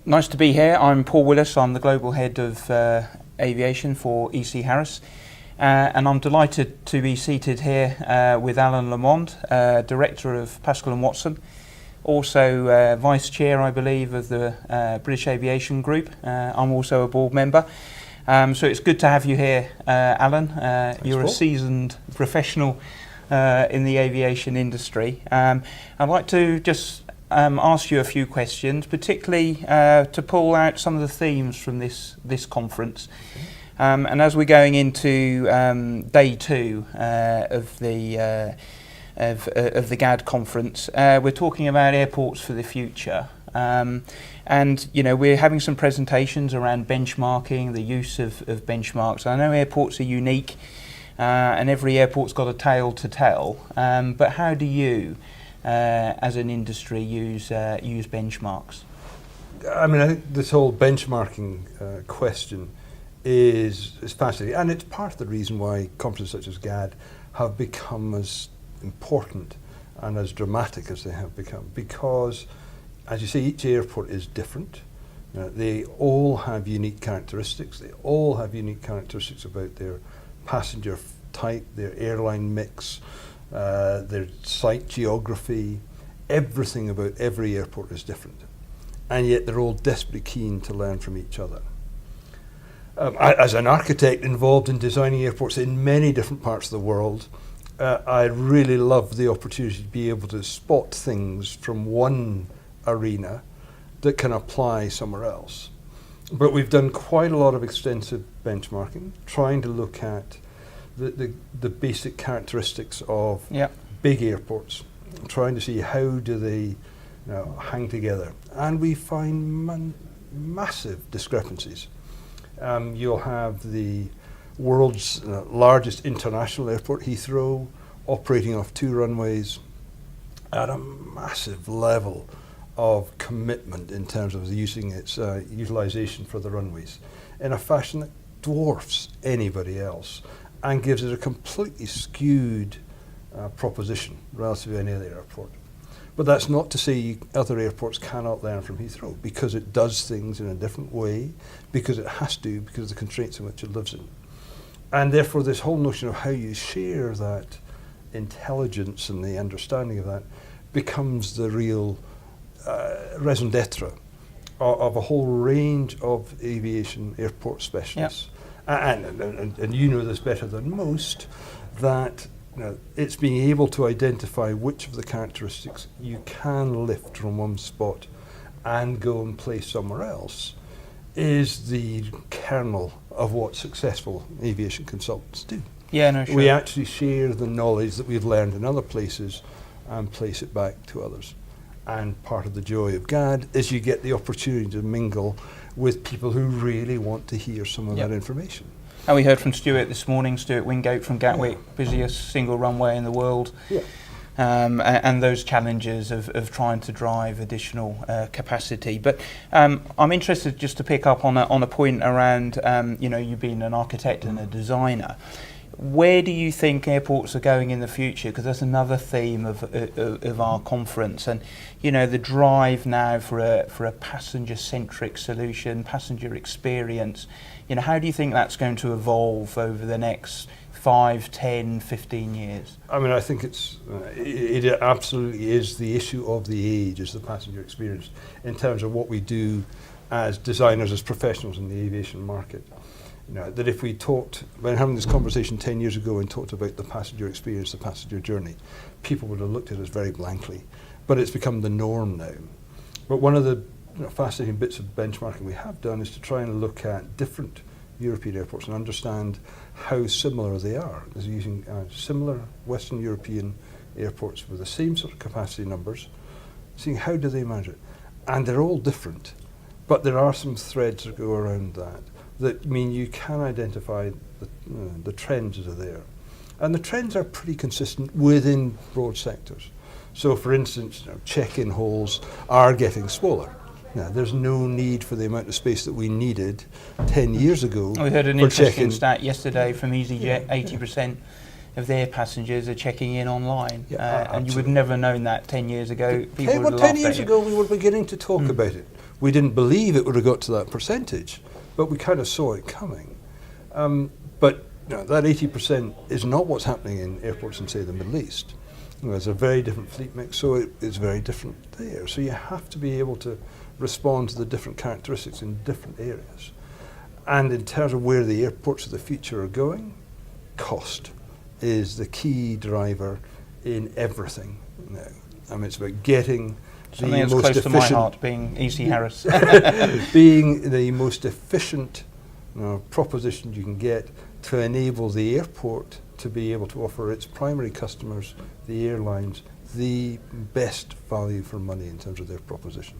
Nice to be here. I'm Paul Willis. I'm the Global Head of Aviation for EC Harris. And I'm delighted to be seated here with Alan Lamond, Director of Pascall+Watson, also Vice Chair, I believe, of the British Aviation Group. I'm also a board member. So it's good to have you here, Alan. You're a seasoned professional in the aviation industry. I'd like to just ask you a few questions, particularly to pull out some of the themes from this conference. And as we're going into day two of the GAD conference, we're talking about airports for the future. And you know, we're having some presentations around benchmarking, the use of benchmarks. I know airports are unique, and every airport's got a tale to tell. But how do you, as an industry, use benchmarks? I mean, I think this whole benchmarking question is fascinating, and it's part of the reason why conferences such as GAD have become as important and as dramatic as they have become, because, as you say, each airport is different. They all have unique characteristics. They all have unique characteristics about their passenger type, their airline mix, their site geography. Everything about every airport is different, and yet they're all desperately keen to learn from each other. As an architect involved in designing airports in many different parts of the world, I really love the opportunity to be able to spot things from one arena that can apply somewhere else. But we've done quite a lot of extensive benchmarking, trying to look at the basic characteristics of big airports, trying to see how do they hang together. And we find massive discrepancies. You'll have the world's largest international airport, Heathrow, operating off 2 runways at a massive level of commitment in terms of using its utilisation for the runways in a fashion that dwarfs anybody else and gives it a completely skewed proposition relative to any other airport. But that's not to say other airports cannot learn from Heathrow, because it does things in a different way, because it has to, because of the constraints in which it lives in. And therefore this whole notion of how you share that intelligence and the understanding of that becomes the real raison d'etre of a whole range of aviation airport specialists. And you know this better than most, that it's being able to identify which of the characteristics you can lift from one spot and go and place somewhere else is the kernel of what successful aviation consultants do. Yeah, no, sure. We actually share the knowledge that we've learned in other places and place it back to others. And part of the joy of GAD is you get the opportunity to mingle with people who really want to hear some of that information. And we heard from Stuart this morning, Stuart Wingate from Gatwick, busiest single runway in the world, and those challenges of trying to drive additional capacity. But I'm interested just to pick up on a point around, you being an architect and a designer. Where do you think airports are going in the future? Because that's another theme of our conference, and the drive now for a passenger-centric solution, passenger experience. How do you think that's going to evolve over the next 5, 10, 15 years? I mean, I think it absolutely is the issue of the age, is the passenger experience, in terms of what we do as designers, as professionals in the aviation market. That if we talked, when having this conversation 10 years ago and talked about the passenger experience, the passenger journey, people would have looked at us very blankly. But it's become the norm now. But one of the fascinating bits of benchmarking we have done is to try and look at different European airports and understand how similar they are. Is using similar Western European airports with the same sort of capacity numbers, seeing how do they manage it. And they're all different, but there are some threads that go around that mean you can identify the trends that are there. And the trends are pretty consistent within broad sectors. So for instance, check-in halls are getting smaller. Now, there's no need for the amount of space that we needed 10 years ago. We heard an interesting stat yesterday from EasyJet, 80% of their passengers are checking in online. And you would never have known that 10 years ago. People would have laughed 10 years ago we were beginning to talk about it. We didn't believe it would have got to that percentage, but we kind of saw it coming. But that 80% is not what's happening in airports in, say, the Middle East. There's a very different fleet mix, so it's very different there. So you have to be able to respond to the different characteristics in different areas. And in terms of where the airports of the future are going, cost is the key driver in everything now. I mean, it's about getting something the that's most close to my efficient, heart, being E.C. Harris. being the most efficient proposition you can get to enable the airport to be able to offer its primary customers, the airlines, the best value for money in terms of their proposition.